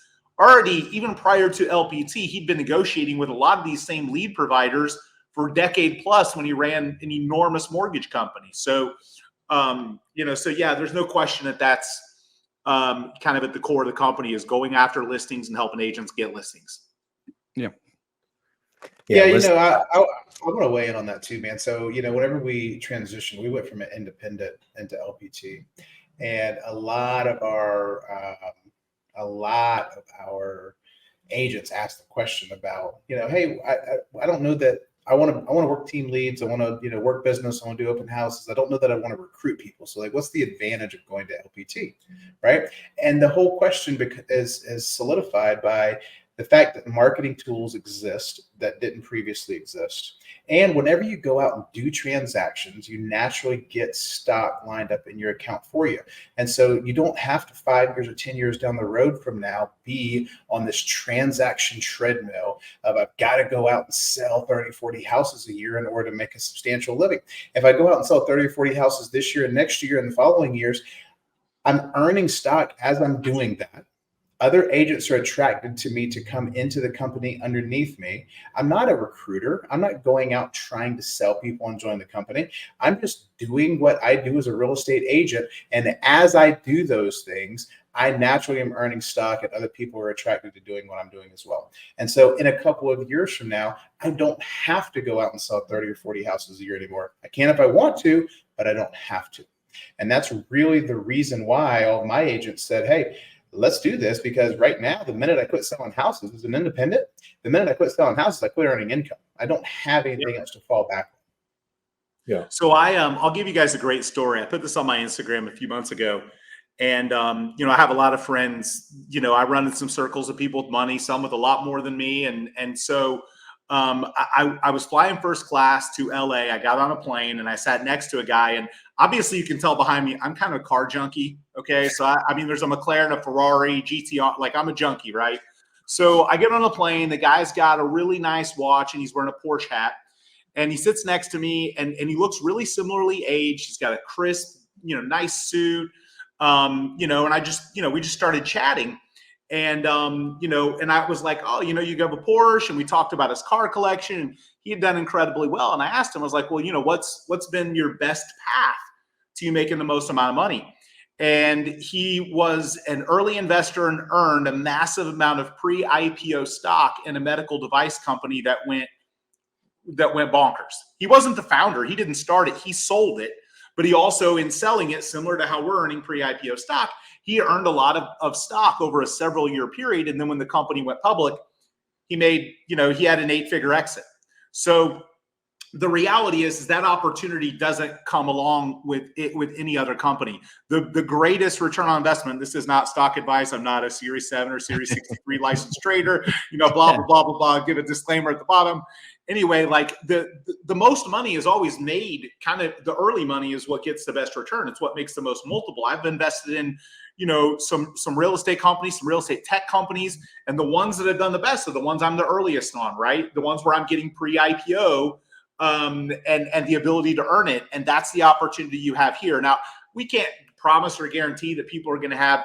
already, even prior to LPT, he'd been negotiating with a lot of these same lead providers for a decade plus when he ran an enormous mortgage company. So, there's no question that that's kind of at the core of the company, is going after listings and helping agents get listings. Yeah. I want to weigh in on that too, man. So, whenever we transitioned, we went from an independent into LPT, and a lot of our agents asked the question about, hey, I don't know that I want to work team leads. I want to, work business. I want to do open houses. I don't know that I want to recruit people. So what's the advantage of going to LPT? Right. And the whole question is solidified by the fact that marketing tools exist that didn't previously exist. And whenever you go out and do transactions, you naturally get stock lined up in your account for you. And so you don't have to 5 years or 10 years down the road from now be on this transaction treadmill of I've got to go out and sell 30, 40 houses a year in order to make a substantial living. If I go out and sell 30 or 40 houses this year and next year and the following years, I'm earning stock as I'm doing that. Other agents are attracted to me to come into the company underneath me. I'm not a recruiter. I'm not going out trying to sell people and join the company. I'm just doing what I do as a real estate agent. And as I do those things, I naturally am earning stock, and other people are attracted to doing what I'm doing as well. And so in a couple of years from now, I don't have to go out and sell 30 or 40 houses a year anymore. I can if I want to, but I don't have to. And that's really the reason why all of my agents said, hey, let's do this, because right now, the minute I quit selling houses as an independent, the minute I quit selling houses, I quit earning income. I don't have anything else to fall back on. Yeah. So I'll give you guys a great story. I put this on my Instagram a few months ago. And, I have a lot of friends, I run in some circles of people with money, some with a lot more than me. And so I was flying first class to LA. I got on a plane and I sat next to a guy, and obviously you can tell behind me, I'm kind of a car junkie. Okay. So there's a McLaren, a Ferrari, GTR, like I'm a junkie, right? So I get on a plane, the guy's got a really nice watch and he's wearing a Porsche hat, and he sits next to me and he looks really similarly aged. He's got a crisp, nice suit. And I just, we just started chatting, and, and I was like, oh, you have a Porsche, and we talked about his car collection, and he had done incredibly well. And I asked him, I was like, well, what's been your best path to you making the most amount of money? And he was an early investor and earned a massive amount of pre-IPO stock in a medical device company that went bonkers. He wasn't the founder. He didn't start it. He sold it. But he also, in selling it, similar to how we're earning pre-IPO stock, he earned a lot of stock over a several year period. And then when the company went public, he made, he had an 8-figure exit. So the reality is that opportunity doesn't come along with any other company. The greatest return on investment, this is not stock advice. I'm not a Series 7 or Series 63 licensed trader, blah, blah, blah, blah, blah. Give a disclaimer at the bottom. Anyway, like the most money is always made, kind of the early money is what gets the best return. It's what makes the most multiple. I've invested in, some real estate companies, some real estate tech companies, and the ones that have done the best are the ones I'm the earliest on, right? The ones where I'm getting pre-IPO and the ability to earn it. And that's the opportunity you have here. Now, we can't promise or guarantee that people are going to have,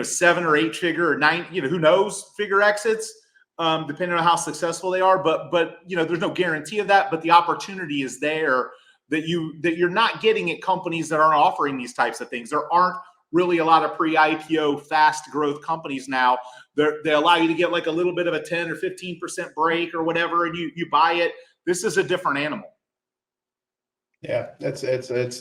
7 or 8 figure or 9, who knows, figure exits. Depending on how successful they are, but there's no guarantee of that. But the opportunity is there that you're not getting at companies that aren't offering these types of things. There aren't really a lot of pre-IPO fast growth companies now. They allow you to get like a little bit of a 10 or 15% break or whatever, and you buy it. This is a different animal. Yeah, it's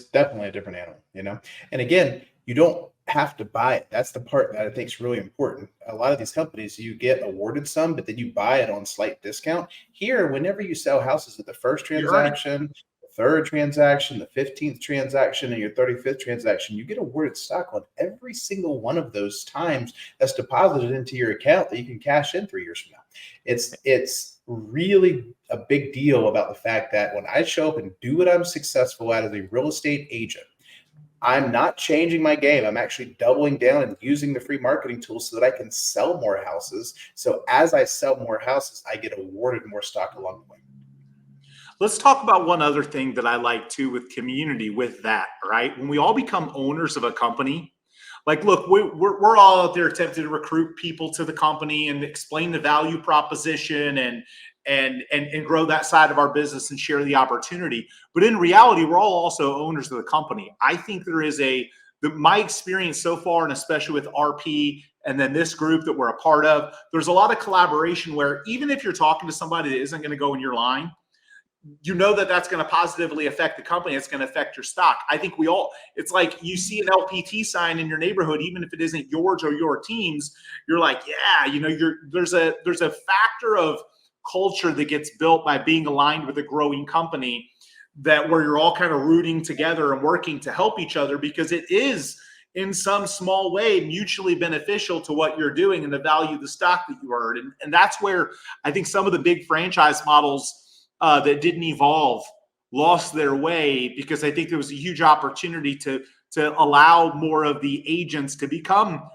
definitely a different animal, And again, you don't have to buy it. That's the part that I think is really important. A lot of these companies, you get awarded some, but then you buy it on slight discount. Here, whenever you sell houses at the first transaction, the third transaction, the 15th transaction, and your 35th transaction, you get awarded stock on every single one of those times that's deposited into your account that you can cash in 3 years from now. It's really a big deal about the fact that when I show up and do what I'm successful at as a real estate agent, I'm not changing my game. I'm actually doubling down and using the free marketing tools so that I can sell more houses. So as I sell more houses, I get awarded more stock along the way. Let's talk about one other thing that I like too with community with that, right? When we all become owners of a company, like, look, we're all out there attempting to recruit people to the company and explain the value proposition and grow that side of our business and share the opportunity. But in reality, we're all also owners of the company. I think there is my experience so far, and especially with RP and then this group that we're a part of, there's a lot of collaboration where even if you're talking to somebody that isn't going to go in your line, that's going to positively affect the company. It's going to affect your stock. I think it's like you see an LPT sign in your neighborhood, even if it isn't yours or your team's, you're like, yeah, there's a factor of culture that gets built by being aligned with a growing company, that where you're all kind of rooting together and working to help each other, because it is in some small way mutually beneficial to what you're doing and the value of the stock that you earn. And that's where I think some of the big franchise models that didn't evolve lost their way, because I think there was a huge opportunity to allow more of the agents to become,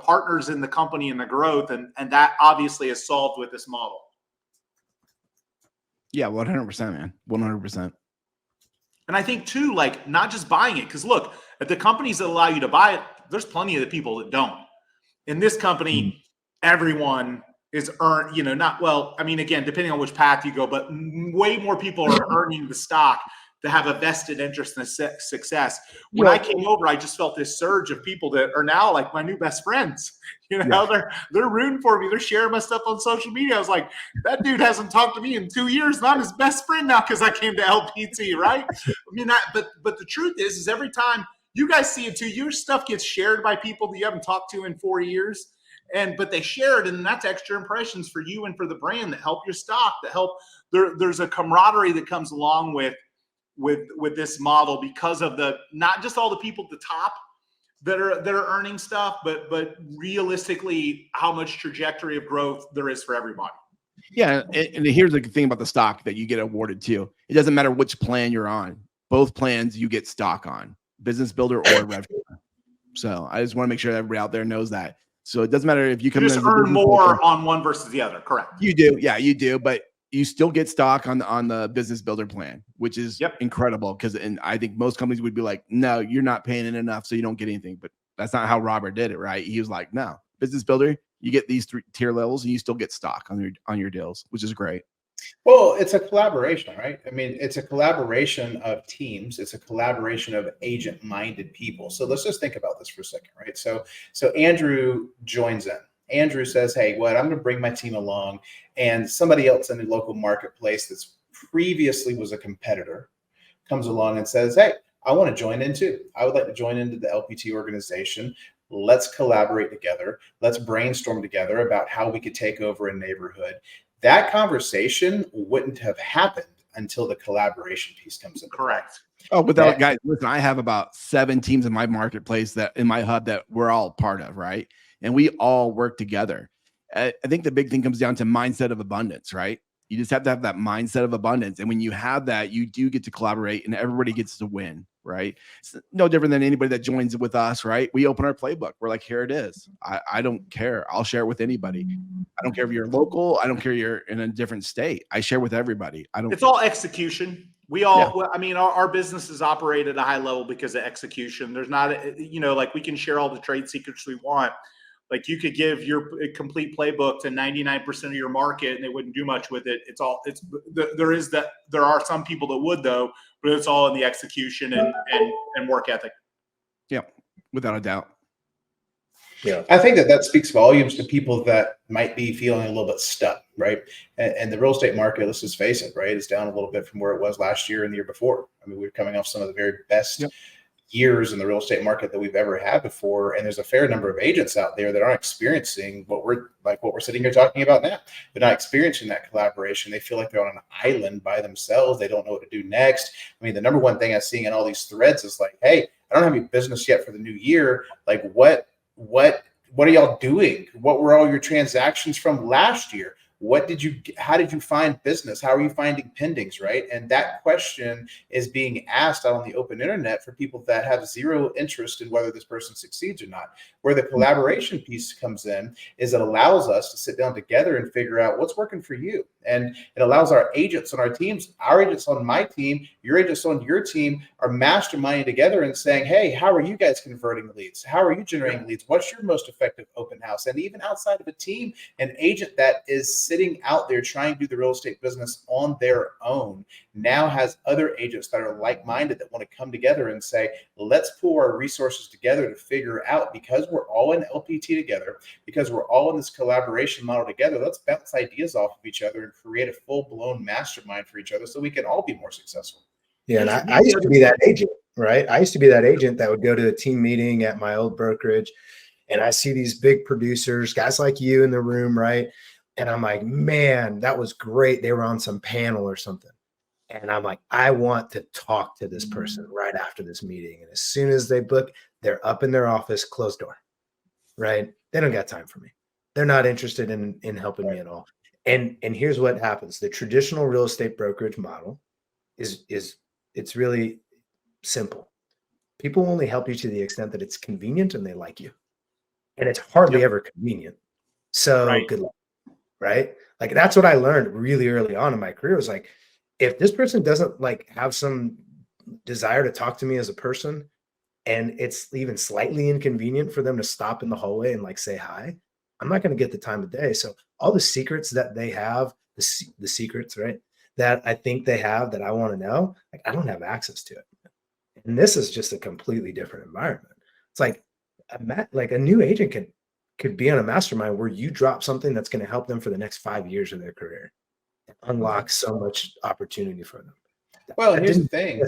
partners in the company and the growth. And that obviously is solved with this model. Yeah, 100%, man. 100%. And I think too, like, not just buying it, because look, at the companies that allow you to buy it, there's plenty of the people that don't. In this company, everyone is again, depending on which path you go, but way more people are earning the stock to have a vested interest in the success. When I came over, I just felt this surge of people that are now like my new best friends. They're rooting for me. They're sharing my stuff on social media. I was like, that dude hasn't talked to me in 2 years, and I'm his best friend now because I came to LPT, right? But the truth is every time you guys see it too, your stuff gets shared by people that you haven't talked to in 4 years. But they share it, and that's extra impressions for you and for the brand that help your stock, that help. There's a camaraderie that comes along with this model because of not just all the people at the top that are earning stuff, but realistically how much trajectory of growth there is for everybody. Yeah, and here's the thing about the stock that you get awarded to. It doesn't matter which plan you're on. Both plans you get stock on, Business Builder or Rev. So I just want to make sure everybody out there knows that. So it doesn't matter if you come just in as a earn more builder on one versus the other. Correct. You do. Yeah, you do. But you still get stock on the Business Builder plan, which is incredible. And I think most companies would be like, no, you're not paying it enough, so you don't get anything. But that's not how Robert did it, right? He was like, no, Business Builder, you get these 3 tier levels, and you still get stock on your deals, which is great. Well, it's a collaboration, right? I mean, it's a collaboration of teams. It's a collaboration of agent-minded people. So let's just think about this for a second, right? So Andrew joins in. Andrew says, hey, I'm going to bring my team along, and somebody else in the local marketplace that's previously was a competitor comes along and says, hey, I want to join in too. I would like to join into the LPT organization. Let's collaborate together. Let's brainstorm together about how we could take over a neighborhood. That conversation wouldn't have happened until the collaboration piece comes in. Correct. Oh, guys, listen, I have about 7 teams in my marketplace that in my hub that we're all part of, right? And we all work together. I think the big thing comes down to mindset of abundance, right? You just have to have that mindset of abundance. And when you have that, you do get to collaborate and everybody gets to win, right? It's no different than anybody that joins with us, right? We open our playbook. We're like, here it is. I don't care. I'll share it with anybody. I don't care if you're local. I don't care if you're in a different state. I share with everybody. It's all execution. We all, our businesses operate at a high level because of execution. There's not, like we can share all the trade secrets we want. Like you could give your complete playbook to 99% of your market and they wouldn't do much with it. There are some people that would though, but it's all in the execution and work ethic. Yeah, without a doubt. Yeah, I think that speaks volumes to people that might be feeling a little bit stuck, right? And the real estate market, let's just face it, right, is down a little bit from where it was last year and the year before. I mean, we're coming off some of the very best years in the real estate market that we've ever had before. And there's a fair number of agents out there that aren't experiencing what we're sitting here talking about now. They're not experiencing that collaboration. They feel like they're on an island by themselves. They don't know what to do next. I mean, the number one thing I'm seeing in all these threads is like, hey, I don't have any business yet for the new year. Like what are y'all doing? What were all your transactions from last year? How did you find business? How are you finding pendings, right? And that question is being asked out on the open internet for people that have zero interest in whether this person succeeds or not. Where the collaboration piece comes in is it allows us to sit down together and figure out what's working for you. And it allows our agents on our teams, our agents on my team, your agents on your team are masterminding together and saying, hey, how are you guys converting leads? How are you generating leads? What's your most effective open house? And even outside of a team, an agent that is sitting out there trying to do the real estate business on their own now has other agents that are like-minded that want to come together and say, let's pull our resources together to figure out, because we're all in LPT together, because we're all in this collaboration model together, let's bounce ideas off of each other and create a full-blown mastermind for each other so we can all be more successful. Yeah, and I used to be that agent, right? I used to be that agent that would go to a team meeting at my old brokerage, and I see these big producers, guys like you in the room, right? And I'm like, man, that was great. They were on some panel or something. And I'm like, I want to talk to this person right after this meeting. And as soon as they book, they're up in their office, closed door, right? They don't got time for me. They're not interested in helping me at all. And here's what happens. The traditional real estate brokerage model is it's really simple. People only help you to the extent that it's convenient and they like you. And it's hardly ever convenient. So good luck, right? Like that's what I learned really early on in my career was like, if this person doesn't like have some desire to talk to me as a person, and it's even slightly inconvenient for them to stop in the hallway and like say hi, I'm not going to get the time of day. So all the secrets that they have, the secrets, right, that I think they have that I want to know, like I don't have access to it. And this is just a completely different environment. It's like a new agent could be on a mastermind where you drop something that's going to help them for the next 5 years of their career, and unlock so much opportunity for them. Well, here's the thing.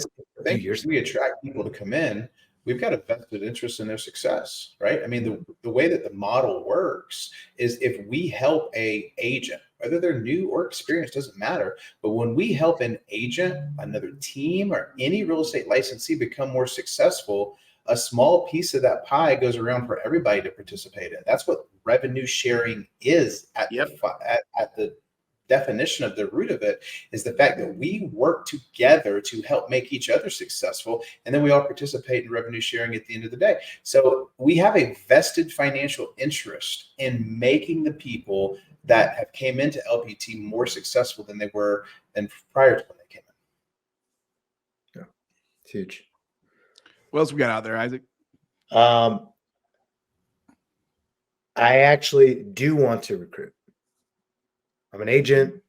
We attract people to come in. We've got a vested interest in their success, right? I mean, the way that the model works is if we help a agent, whether they're new or experienced, doesn't matter. But when we help an agent, another team, or any real estate licensee become more successful, a small piece of that pie goes around for everybody to participate in. That's what revenue sharing is at the definition of the root of it, is the fact that we work together to help make each other successful. And then we all participate in revenue sharing at the end of the day. So we have a vested financial interest in making the people that have came into LPT more successful than they were than prior to when they came in. Yeah, it's huge. What else we got out there, Isaac? I actually do want to recruit. I'm an agent.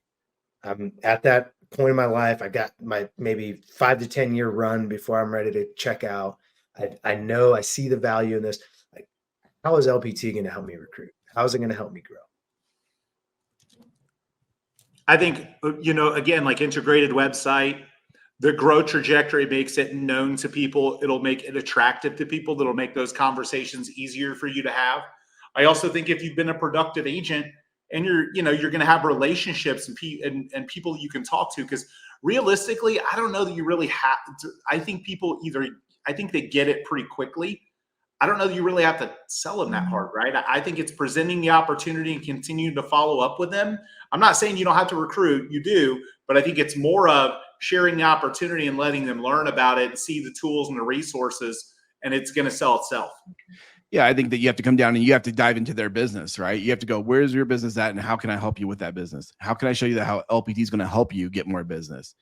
I'm at that point in my life. I got my maybe 5 to 10 year run before I'm ready to check out. I know I see the value in this. Like, how is LPT going to help me recruit? How is it going to help me grow? I think, again, like integrated website, the growth trajectory makes it known to people. It'll make it attractive to people. That'll make those conversations easier for you to have. I also think if you've been a productive agent, and you're going to have relationships and people you can talk to, because realistically, I don't know that you really have to. I think they get it pretty quickly. I don't know that you really have to sell them that hard, right? I think it's presenting the opportunity and continuing to follow up with them. I'm not saying you don't have to recruit, you do, but I think it's more of sharing the opportunity and letting them learn about it and see the tools and the resources, and it's going to sell itself. Yeah, I think that you have to come down and you have to dive into their business, right? You have to go, where's your business at and how can I help you with that business? How can I show you that how LPT is going to help you get more business?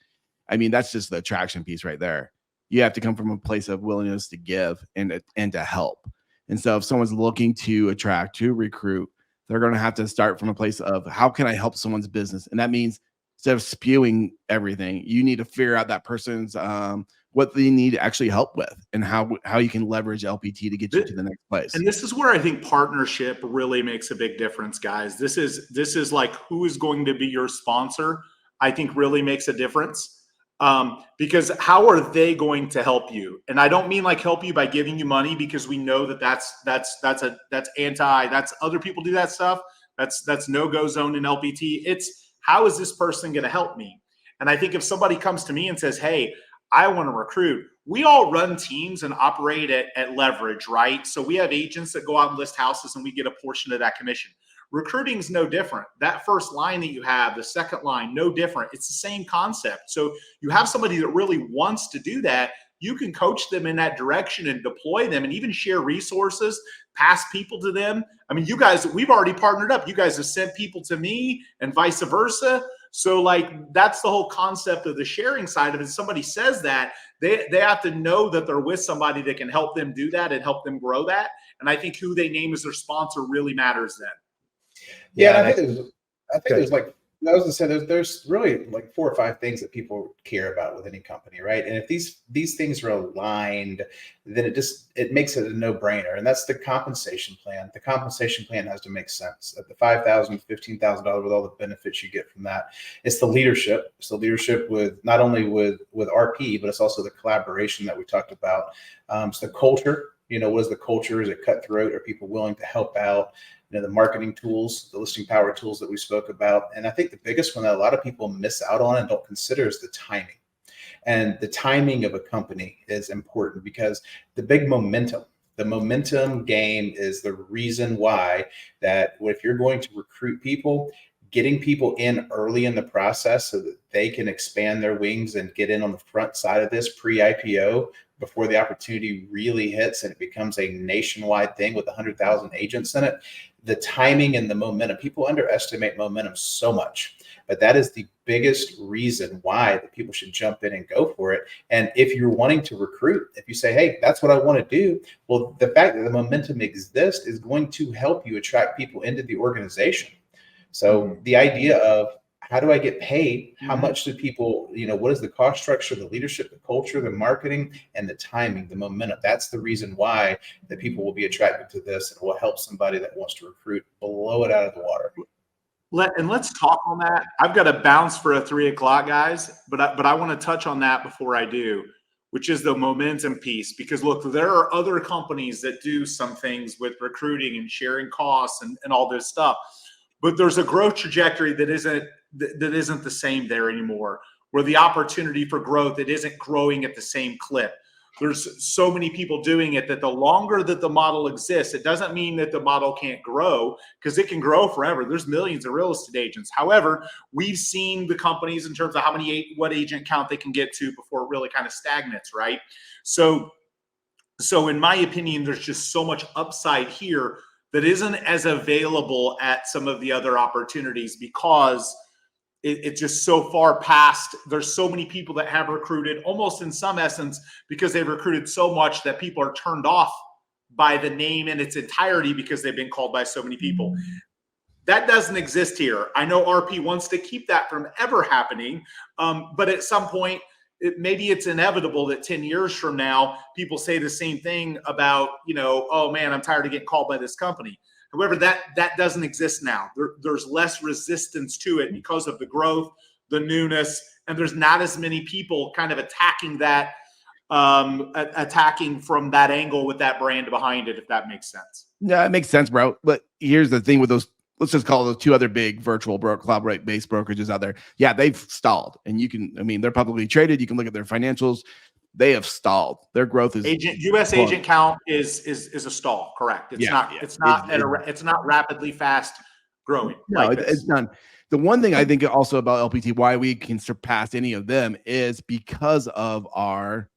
I mean, that's just the attraction piece right there. You have to come from a place of willingness to give and to help. And so if someone's looking to attract, to recruit, they're going to have to start from a place of how can I help someone's business? And that means instead of spewing everything, you need to figure out that person's what they need to actually help with and how you can leverage LPT to get you to the next place. And this is where I think partnership really makes a big difference, guys. This is like who is going to be your sponsor, I think really makes a difference. Because how are they going to help you? And I don't mean like help you by giving you money, because we know that's other people do that stuff. That's no-go zone in LPT. It's how is this person going to help me? And I think if somebody comes to me and says, hey, I want to recruit, we all run teams and operate at leverage, right? So we have agents that go out and list houses and we get a portion of that commission. Recruiting is no different. That first line that you have, the second line, no different. It's the same concept. So you have somebody that really wants to do that. You can coach them in that direction and deploy them and even share resources, pass people to them. I mean, you guys, we've already partnered up. You guys have sent people to me and vice versa. So like, that's the whole concept of the sharing side of it. Somebody says that, they have to know that they're with somebody that can help them do that and help them grow that. And I think who they name as their sponsor really matters then. Yeah, I think there's like, I was gonna say there's really like 4 or 5 things that people care about with any company, right? And if these things are aligned, then it makes it a no-brainer. And that's the compensation plan. The compensation plan has to make sense. At the $5,000, $15,000 with all the benefits you get from that, it's the leadership. It's the leadership with not only with RP, but it's also the collaboration that we talked about. It's the culture. What is the culture? Is it cutthroat? Are people willing to help out? The marketing tools, the listing power tools that we spoke about. And I think the biggest one that a lot of people miss out on and don't consider is the timing. And the timing of a company is important because the momentum game is the reason why that if you're going to recruit people, getting people in early in the process so that they can expand their wings and get in on the front side of this pre-IPO before the opportunity really hits and it becomes a nationwide thing with 100,000 agents in it. The timing and the momentum, people underestimate momentum so much, but that is the biggest reason why that people should jump in and go for it. And if you're wanting to recruit, if you say, hey, that's what I want to do, well, the fact that the momentum exists is going to help you attract people into the organization. So the idea of how do I get paid? How much do people, what is the cost structure, the leadership, the culture, the marketing, and the timing, the momentum? That's the reason why that people will be attracted to this and will help somebody that wants to recruit blow it out of the water. Let's talk on that. I've got to bounce for a 3 o'clock, guys, but I want to touch on that before I do, which is the momentum piece. Because look, there are other companies that do some things with recruiting and sharing costs and all this stuff. But there's a growth trajectory that isn't the same there anymore, where the opportunity for growth, it isn't growing at the same clip. There's so many people doing it that the longer that the model exists, it doesn't mean that the model can't grow, because it can grow forever. There's millions of real estate agents. However, we've seen the companies in terms of what agent count they can get to before it really kind of stagnates, right? So in my opinion, there's just so much upside here that isn't as available at some of the other opportunities, because it's just so far past. There's so many people that have recruited, almost in some essence, because they've recruited so much that people are turned off by the name in its entirety because they've been called by so many people. That doesn't exist here. I know RP wants to keep that from ever happening, but at some point, maybe it's inevitable that 10 years from now, people say the same thing about, oh man, I'm tired of getting called by this company. However, that doesn't exist now. There's less resistance to it because of the growth, the newness, and there's not as many people kind of attacking that, attacking from that angle with that brand behind it, if that makes sense. Yeah, it makes sense, bro. But here's the thing with those, let's just call those 2 other big virtual cloud-based brokerages out there. Yeah, they've stalled. And they're publicly traded. You can look at their financials. They have stalled. Their growth is U.S. agent count is a stall. Correct. It's not rapidly fast growing. No, it's not. The one thing I think also about LPT, why we can surpass any of them, is because of our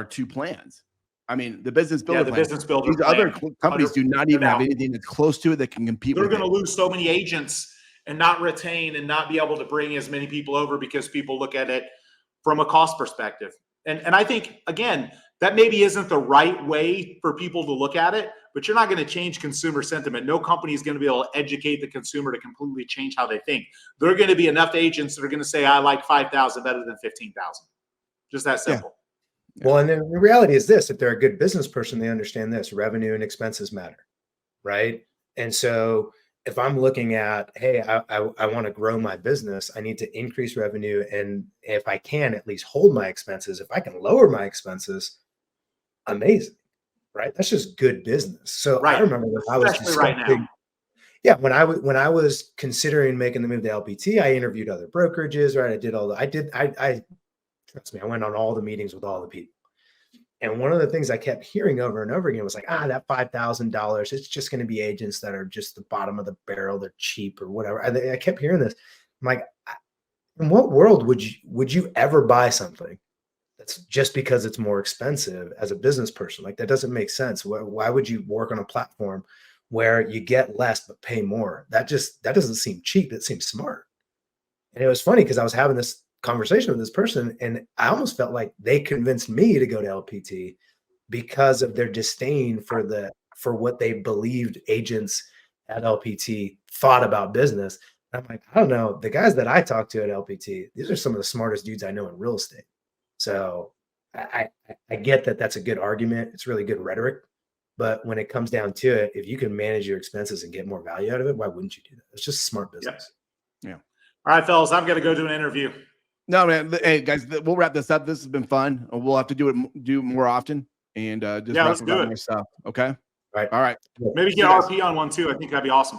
2 plans. I mean, the business builder plan. Business builder These plan. other companies do not even have anything that's close to it that can compete with it. They're going to lose so many agents and not retain and not be able to bring as many people over because people look at it from a cost perspective. And I think, again, that maybe isn't the right way for people to look at it, but you're not going to change consumer sentiment. No company is going to be able to educate the consumer to completely change how they think. There are going to be enough agents that are going to say, I like 5,000 better than 15,000. Just that simple. Yeah. Well, and then the reality is this: if they're a good business person, they understand this: revenue and expenses matter, right? And so if I'm looking at, hey, I want to grow my business, I need to increase revenue, and if I can, at least hold my expenses. If I can lower my expenses, amazing, right? That's just good business. So I remember when I was when I was considering making the move to LPT, I interviewed other brokerages, right? I trust me, I went on all the meetings with all the people. And one of the things I kept hearing over and over again was like, that $5,000, it's just going to be agents that are just the bottom of the barrel. They're cheap or whatever. I kept hearing this. I'm like, in what world would you ever buy something that's just because it's more expensive as a business person? Like, that doesn't make sense. Why would you work on a platform where you get less but pay more? That doesn't seem cheap. It seems smart. And it was funny because I was having this conversation with this person, and I almost felt like they convinced me to go to LPT because of their disdain for what they believed agents at LPT thought about business. And I'm like, I don't know. The guys that I talk to at LPT, these are some of the smartest dudes I know in real estate. So I get that that's a good argument. It's really good rhetoric. But when it comes down to it, if you can manage your expenses and get more value out of it, why wouldn't you do that? It's just smart business. Yeah. All right, fellas, I've got to go do an interview. No, man. Hey, guys, we'll wrap this up. This has been fun. We'll have to do more often and just let's do it. More stuff. Okay. Right. All right. Maybe get RP on one too. I think that'd be awesome.